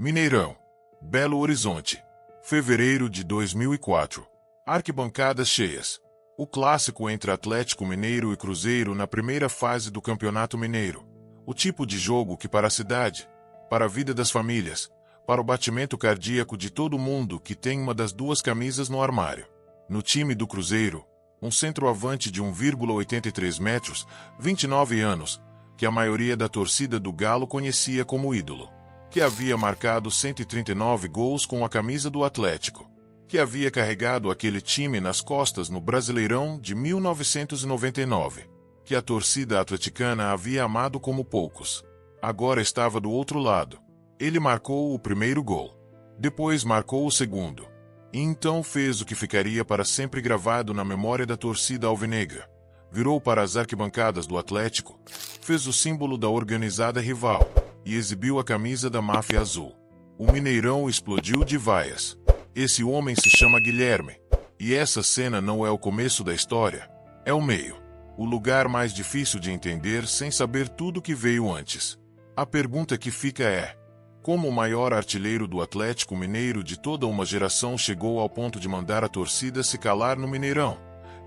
Mineirão, Belo Horizonte, fevereiro de 2004. Arquibancadas cheias. O clássico entre Atlético Mineiro e Cruzeiro na primeira fase do Campeonato Mineiro. O tipo de jogo que para a cidade, para a vida das famílias, para o batimento cardíaco de todo mundo que tem uma das duas camisas no armário. No time do Cruzeiro, um centroavante de 1,83 metros, 29 anos, que a maioria da torcida do Galo conhecia como ídolo, que havia marcado 139 gols com a camisa do Atlético, que havia carregado aquele time nas costas no Brasileirão de 1999, que a torcida atleticana havia amado como poucos. Agora estava do outro lado. Ele marcou o primeiro gol. Depois marcou o segundo. E então fez o que ficaria para sempre gravado na memória da torcida alvinegra. Virou para as arquibancadas do Atlético, fez o símbolo da organizada rival e exibiu a camisa da máfia azul. O Mineirão explodiu de vaias. Esse homem se chama Guilherme. E essa cena não é o começo da história, é o meio. O lugar mais difícil de entender sem saber tudo que veio antes. A pergunta que fica é: como o maior artilheiro do Atlético Mineiro de toda uma geração chegou ao ponto de mandar a torcida se calar no Mineirão?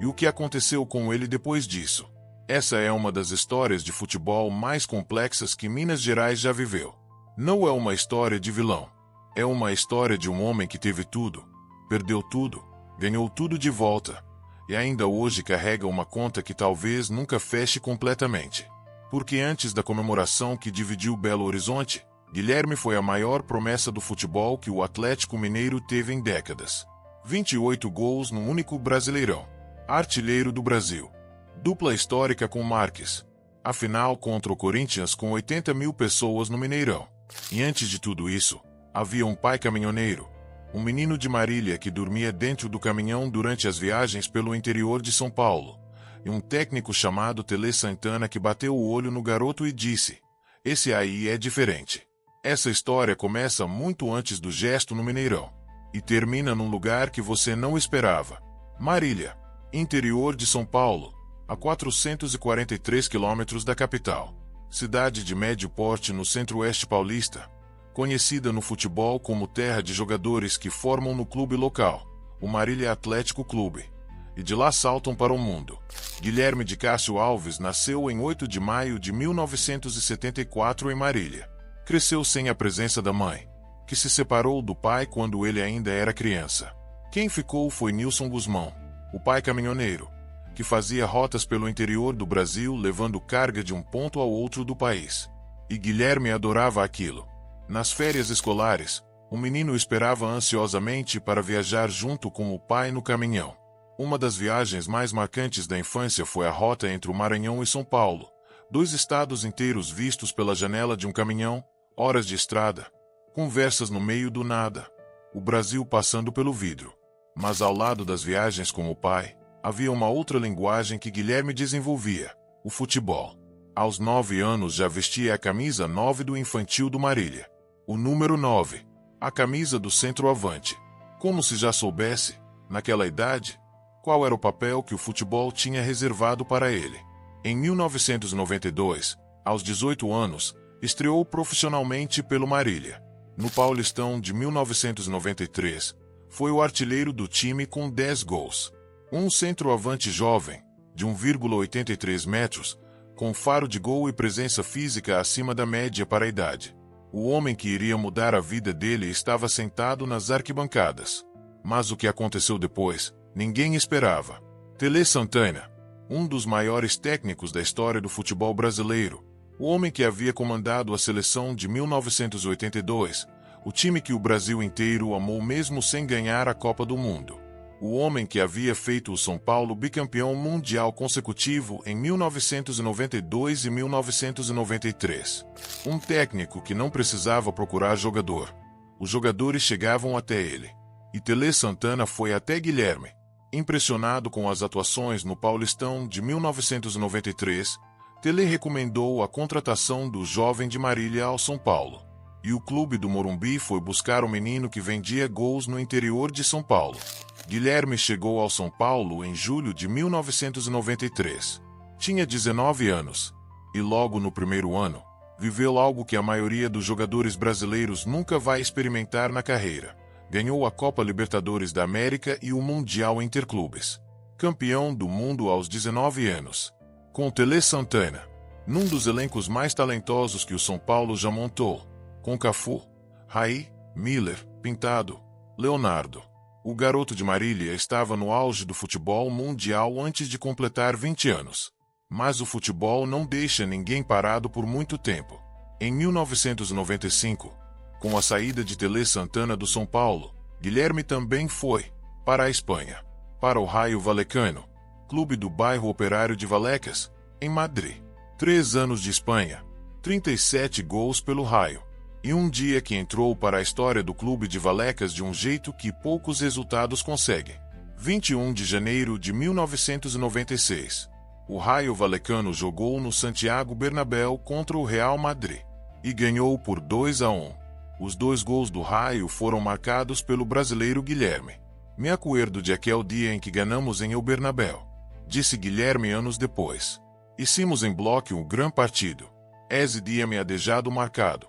E o que aconteceu com ele depois disso? Essa é uma das histórias de futebol mais complexas que Minas Gerais já viveu. Não é uma história de vilão. É uma história de um homem que teve tudo, perdeu tudo, ganhou tudo de volta, e ainda hoje carrega uma conta que talvez nunca feche completamente. Porque antes da comemoração que dividiu Belo Horizonte, Guilherme foi a maior promessa do futebol que o Atlético Mineiro teve em décadas. 28 gols num único Brasileirão. Artilheiro do Brasil. Dupla histórica com Marques. A final contra o Corinthians com 80 mil pessoas no Mineirão. E antes de tudo isso, havia um pai caminhoneiro, um menino de Marília que dormia dentro do caminhão durante as viagens pelo interior de São Paulo, e um técnico chamado Tele Santana que bateu o olho no garoto e disse: "Esse aí é diferente." Essa história começa muito antes do gesto no Mineirão, e termina num lugar que você não esperava. Marília, interior de São Paulo, a 443 quilômetros da capital. Cidade de médio porte no centro-oeste paulista, conhecida no futebol como terra de jogadores que formam no clube local, o Marília Atlético Clube, e de lá saltam para o mundo. Guilherme de Cássio Alves nasceu em 8 de maio de 1974 em Marília. Cresceu sem a presença da mãe, que se separou do pai quando ele ainda era criança. Quem ficou foi Nilson Guzmão, o pai caminhoneiro, que fazia rotas pelo interior do Brasil levando carga de um ponto ao outro do país. E Guilherme adorava aquilo. Nas férias escolares, o menino esperava ansiosamente para viajar junto com o pai no caminhão. Uma das viagens mais marcantes da infância foi a rota entre o Maranhão e São Paulo, 2 estados inteiros vistos pela janela de um caminhão, horas de estrada, conversas no meio do nada, o Brasil passando pelo vidro. Mas ao lado das viagens com o pai, havia uma outra linguagem que Guilherme desenvolvia: o futebol. Aos 9 anos já vestia a camisa 9 do infantil do Marília. O número 9, a camisa do centroavante. Como se já soubesse, naquela idade, qual era o papel que o futebol tinha reservado para ele. Em 1992, aos 18 anos, estreou profissionalmente pelo Marília. No Paulistão de 1993, foi o artilheiro do time com 10 gols. Um centroavante jovem, de 1,83 metros, com faro de gol e presença física acima da média para a idade. O homem que iria mudar a vida dele estava sentado nas arquibancadas. Mas o que aconteceu depois, ninguém esperava. Tele Santana, um dos maiores técnicos da história do futebol brasileiro, o homem que havia comandado a seleção de 1982, o time que o Brasil inteiro amou mesmo sem ganhar a Copa do Mundo. O homem que havia feito o São Paulo bicampeão mundial consecutivo em 1992 e 1993. Um técnico que não precisava procurar jogador. Os jogadores chegavam até ele. E Tele Santana foi até Guilherme. Impressionado com as atuações no Paulistão de 1993, Tele recomendou a contratação do jovem de Marília ao São Paulo. E o clube do Morumbi foi buscar o menino que vendia gols no interior de São Paulo. Guilherme chegou ao São Paulo em julho de 1993. Tinha 19 anos. E logo no primeiro ano, Viveu algo que a maioria dos jogadores brasileiros nunca vai experimentar na carreira. Ganhou a Copa Libertadores da América e o Mundial Interclubes. Campeão do mundo aos 19 anos. Com Tele Santana, num dos elencos mais talentosos que o São Paulo já montou. Com Cafu, Raí, Miller, Pintado, Leonardo. O garoto de Marília estava no auge do futebol mundial antes de completar 20 anos. Mas o futebol não deixa ninguém parado por muito tempo. Em 1995, com a saída de Tele Santana do São Paulo, Guilherme também foi para a Espanha, para o Rayo Vallecano, clube do bairro operário de Vallecas, em Madrid. 3 anos de Espanha, 37 gols pelo Rayo, e um dia que entrou para a história do clube de Vallecas de um jeito que poucos resultados conseguem. 21 de janeiro de 1996. O Rayo Vallecano jogou no Santiago Bernabéu contra o Real Madrid e ganhou por 2-1. Os 2 gols do Rayo foram marcados pelo brasileiro Guilherme. Me acuerdo de aquele dia em que ganhamos em El Bernabéu, disse Guilherme anos depois. Hicimos em bloco um grande partido. Esse dia me ha deixado marcado.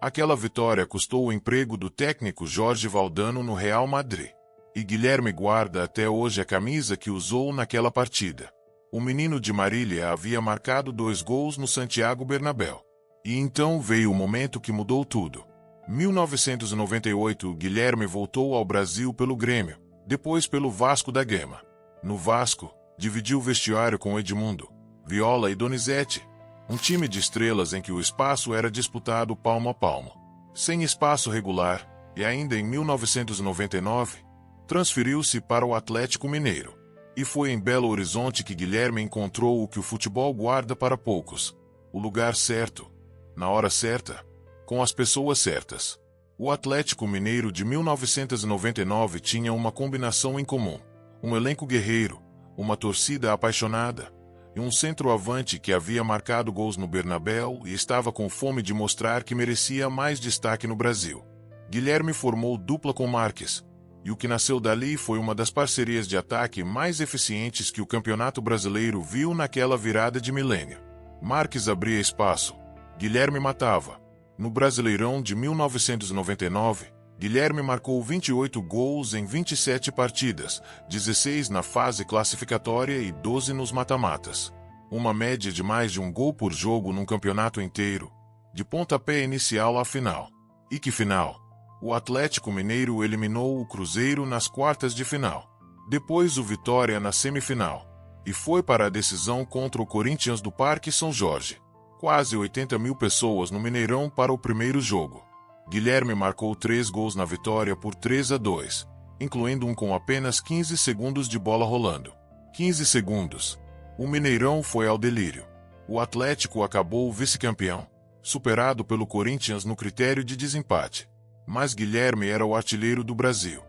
Aquela vitória custou o emprego do técnico Jorge Valdano no Real Madrid. E Guilherme guarda até hoje a camisa que usou naquela partida. O menino de Marília havia marcado 2 gols no Santiago Bernabéu. E então veio o momento que mudou tudo. 1998, Guilherme voltou ao Brasil pelo Grêmio, depois pelo Vasco da Gama. No Vasco, dividiu o vestiário com Edmundo, Viola e Donizete, um time de estrelas em que o espaço era disputado palmo a palmo. Sem espaço regular, e ainda em 1999, transferiu-se para o Atlético Mineiro. E foi em Belo Horizonte que Guilherme encontrou o que o futebol guarda para poucos: o lugar certo, na hora certa, com as pessoas certas. O Atlético Mineiro de 1999 tinha uma combinação em comum: um elenco guerreiro, uma torcida apaixonada, e um centroavante que havia marcado gols no Bernabéu e estava com fome de mostrar que merecia mais destaque no Brasil. Guilherme formou dupla com Marques, e o que nasceu dali foi uma das parcerias de ataque mais eficientes que o Campeonato Brasileiro viu naquela virada de milênio. Marques abria espaço, Guilherme matava. No Brasileirão de 1999, Guilherme marcou 28 gols em 27 partidas, 16 na fase classificatória e 12 nos mata-matas. Uma média de mais de 1 gol por jogo num campeonato inteiro, de pontapé inicial à final. E que final! O Atlético Mineiro eliminou o Cruzeiro nas quartas de final. Depois o Vitória na semifinal. E foi para a decisão contra o Corinthians do Parque São Jorge. Quase 80 mil pessoas no Mineirão para o primeiro jogo. Guilherme marcou 3 gols na vitória por 3-2, incluindo um com apenas 15 segundos de bola rolando. 15 segundos. O Mineirão foi ao delírio. O Atlético acabou vice-campeão, superado pelo Corinthians no critério de desempate. Mas Guilherme era o artilheiro do Brasil,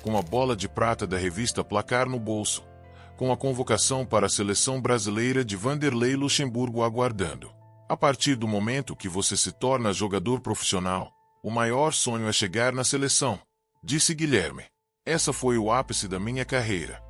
com a bola de prata da revista Placar no bolso, com a convocação para a seleção brasileira de Vanderlei Luxemburgo aguardando. A partir do momento que você se torna jogador profissional, o maior sonho é chegar na seleção, disse Guilherme. Essa foi o ápice da minha carreira.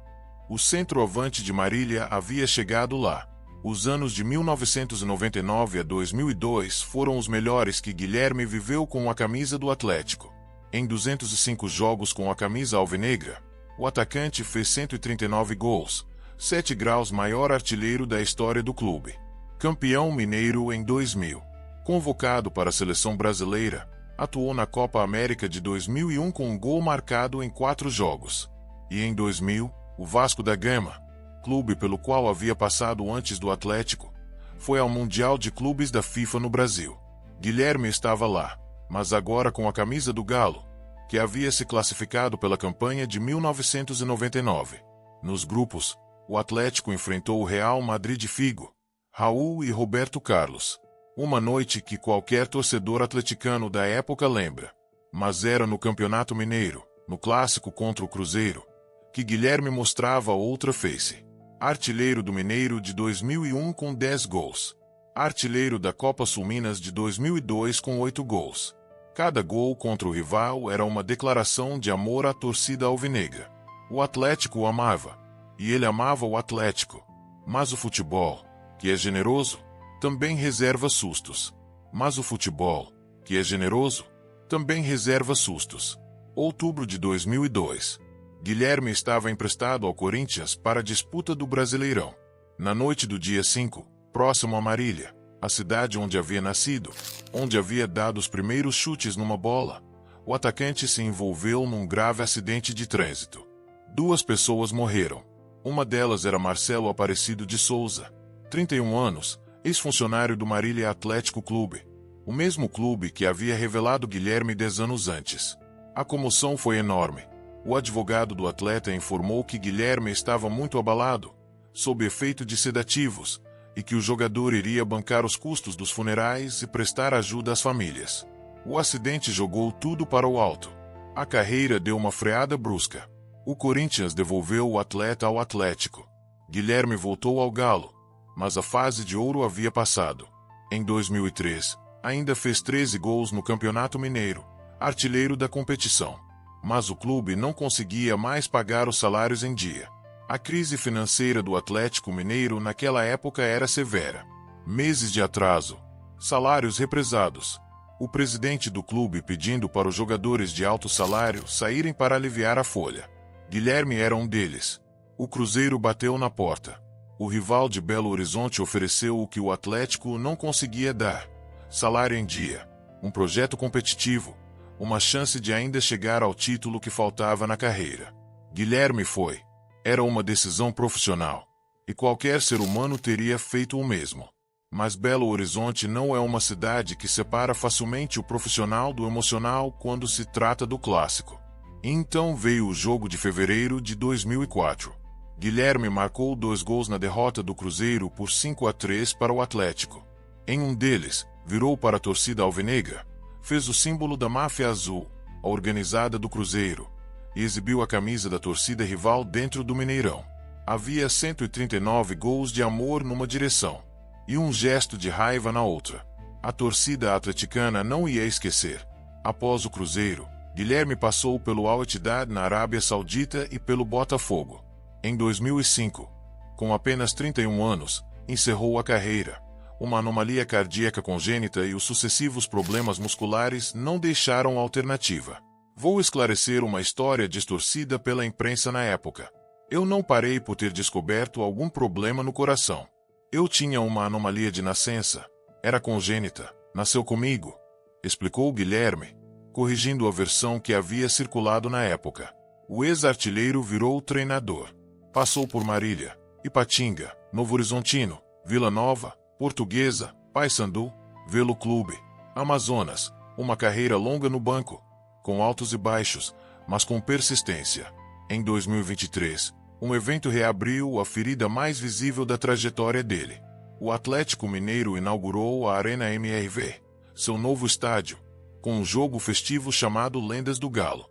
O centroavante de Marília havia chegado lá. Os anos de 1999 a 2002 foram os melhores que Guilherme viveu com a camisa do Atlético. Em 205 jogos com a camisa alvinegra, o atacante fez 139 gols, 7 graus maior artilheiro da história do clube. Campeão mineiro em 2000. Convocado para a seleção brasileira, atuou na Copa América de 2001 com um gol marcado em 4 jogos. E em 2000, o Vasco da Gama, clube pelo qual havia passado antes do Atlético, foi ao Mundial de Clubes da FIFA no Brasil. Guilherme estava lá, mas agora com a camisa do Galo, que havia se classificado pela campanha de 1999. Nos grupos, o Atlético enfrentou o Real Madrid de Figo, Raul e Roberto Carlos. Uma noite que qualquer torcedor atleticano da época lembra. Mas era no Campeonato Mineiro, no clássico contra o Cruzeiro, que Guilherme mostrava outra face. Artilheiro do Mineiro de 2001 com 10 gols. Artilheiro da Copa Sul Minas de 2002 com 8 gols. Cada gol contra o rival era uma declaração de amor à torcida alvinegra. O Atlético o amava, e ele amava o Atlético. Mas o futebol, que é generoso, também reserva sustos. Mas o futebol, que é generoso, também reserva sustos. Outubro de 2002. Guilherme estava emprestado ao Corinthians para a disputa do Brasileirão. Na noite do dia 5, próximo a Marília, a cidade onde havia nascido, onde havia dado os primeiros chutes numa bola, o atacante se envolveu num grave acidente de trânsito. 2 pessoas morreram. Uma delas era Marcelo Aparecido de Souza, 31 anos, ex-funcionário do Marília Atlético Clube, o mesmo clube que havia revelado Guilherme 10 anos antes. A comoção foi enorme. O advogado do atleta informou que Guilherme estava muito abalado, sob efeito de sedativos, e que o jogador iria bancar os custos dos funerais e prestar ajuda às famílias. O acidente jogou tudo para o alto. A carreira deu uma freada brusca. O Corinthians devolveu o atleta ao Atlético. Guilherme voltou ao Galo, mas a fase de ouro havia passado. Em 2003, ainda fez 13 gols no Campeonato Mineiro, artilheiro da competição. Mas o clube não conseguia mais pagar os salários em dia. A crise financeira do Atlético Mineiro naquela época era severa. Meses de atraso, salários represados. O presidente do clube pedindo para os jogadores de alto salário saírem para aliviar a folha. Guilherme era um deles. O Cruzeiro bateu na porta. O rival de Belo Horizonte ofereceu o que o Atlético não conseguia dar: salário em dia, um projeto competitivo, uma chance de ainda chegar ao título que faltava na carreira. Guilherme foi. Era uma decisão profissional, e qualquer ser humano teria feito o mesmo. Mas Belo Horizonte não é uma cidade que separa facilmente o profissional do emocional quando se trata do clássico. Então veio o jogo de fevereiro de 2004. Guilherme marcou 2 gols na derrota do Cruzeiro por 5-3 para o Atlético. Em um deles, virou para a torcida alvinegra, fez o símbolo da máfia azul, a organizada do Cruzeiro, e exibiu a camisa da torcida rival dentro do Mineirão. Havia 139 gols de amor numa direção, e um gesto de raiva na outra. A torcida atleticana não ia esquecer. Após o Cruzeiro, Guilherme passou pelo Al-Ittihad na Arábia Saudita e pelo Botafogo. Em 2005, com apenas 31 anos, encerrou a carreira. Uma anomalia cardíaca congênita e os sucessivos problemas musculares não deixaram alternativa. Vou esclarecer uma história distorcida pela imprensa na época. Eu não parei por ter descoberto algum problema no coração. Eu tinha uma anomalia de nascença. Era congênita. Nasceu comigo, explicou Guilherme, corrigindo a versão que havia circulado na época. O ex-artilheiro virou treinador. Passou por Marília, Ipatinga, Novo Horizontino, Vila Nova, Portuguesa, Paysandu, Velo Clube, Amazonas. Uma carreira longa no banco, com altos e baixos, mas com persistência. Em 2023, um evento reabriu a ferida mais visível da trajetória dele. O Atlético Mineiro inaugurou a Arena MRV, seu novo estádio, com um jogo festivo chamado Lendas do Galo.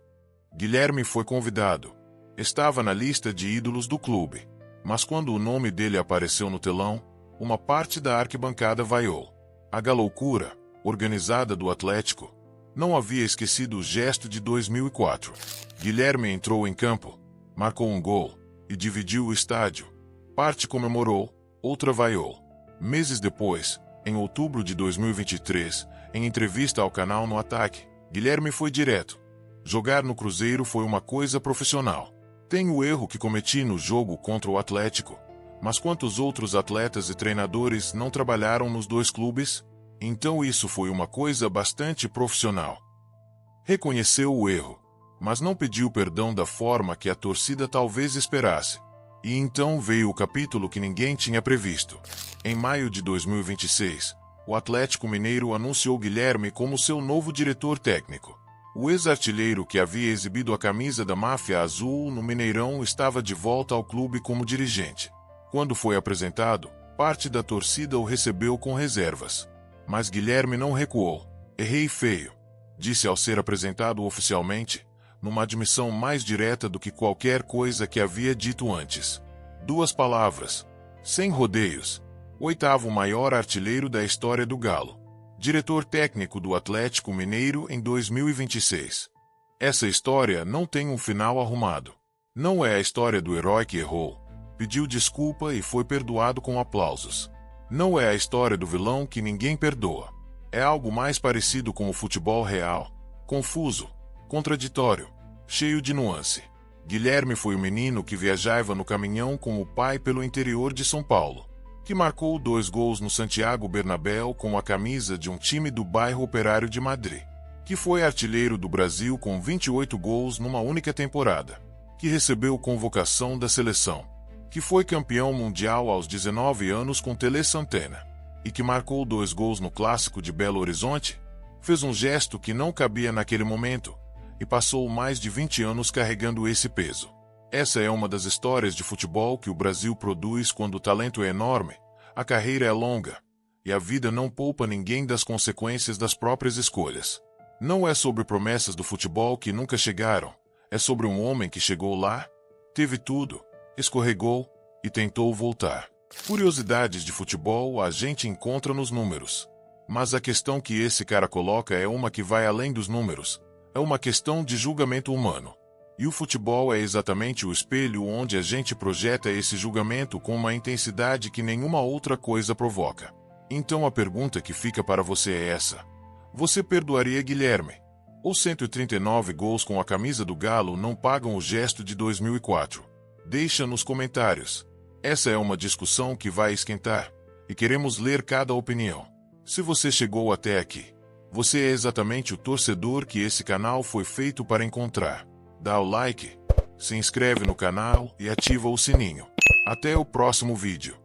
Guilherme foi convidado. Estava na lista de ídolos do clube, mas quando o nome dele apareceu no telão, uma parte da arquibancada vaiou. A galoucura, organizada do Atlético, não havia esquecido o gesto de 2004. Guilherme entrou em campo, marcou um gol e dividiu o estádio. Parte comemorou, outra vaiou. Meses depois, em outubro de 2023, em entrevista ao canal No Ataque, Guilherme foi direto. Jogar no Cruzeiro foi uma coisa profissional. Tem o erro que cometi no jogo contra o Atlético, mas quantos outros atletas e treinadores não trabalharam nos 2 clubes? Então isso foi uma coisa bastante profissional. Reconheceu o erro, mas não pediu perdão da forma que a torcida talvez esperasse. E então veio o capítulo que ninguém tinha previsto. Em maio de 2026, o Atlético Mineiro anunciou Guilherme como seu novo diretor técnico. O ex-artilheiro que havia exibido a camisa da máfia azul no Mineirão estava de volta ao clube como dirigente. Quando foi apresentado, parte da torcida o recebeu com reservas. Mas Guilherme não recuou. Errei feio, disse ao ser apresentado oficialmente, numa admissão mais direta do que qualquer coisa que havia dito antes. 2 palavras, sem rodeios. 8º maior artilheiro da história do Galo. Diretor técnico do Atlético Mineiro em 2026. Essa história não tem um final arrumado. Não é a história do herói que errou, pediu desculpa e foi perdoado com aplausos. Não é a história do vilão que ninguém perdoa. É algo mais parecido com o futebol real, confuso, contraditório, cheio de nuance. Guilherme foi o menino que viajava no caminhão com o pai pelo interior de São Paulo, que marcou 2 gols no Santiago Bernabéu com a camisa de um time do bairro Operário de Madrid, que foi artilheiro do Brasil com 28 gols numa única temporada, que recebeu convocação da seleção, que foi campeão mundial aos 19 anos com Tele Santana, e que marcou 2 gols no Clássico de Belo Horizonte, fez um gesto que não cabia naquele momento, e passou mais de 20 anos carregando esse peso. Essa é uma das histórias de futebol que o Brasil produz quando o talento é enorme, a carreira é longa, e a vida não poupa ninguém das consequências das próprias escolhas. Não é sobre promessas do futebol que nunca chegaram, é sobre um homem que chegou lá, teve tudo, escorregou e tentou voltar. Curiosidades de futebol a gente encontra nos números. Mas a questão que esse cara coloca é uma que vai além dos números. É uma questão de julgamento humano. E o futebol é exatamente o espelho onde a gente projeta esse julgamento com uma intensidade que nenhuma outra coisa provoca. Então a pergunta que fica para você é essa: você perdoaria Guilherme? Os 139 gols com a camisa do Galo não pagam o gesto de 2004? Deixa nos comentários. Essa é uma discussão que vai esquentar, e queremos ler cada opinião. Se você chegou até aqui, você é exatamente o torcedor que esse canal foi feito para encontrar. Dá o like, se inscreve no canal e ativa o sininho. Até o próximo vídeo.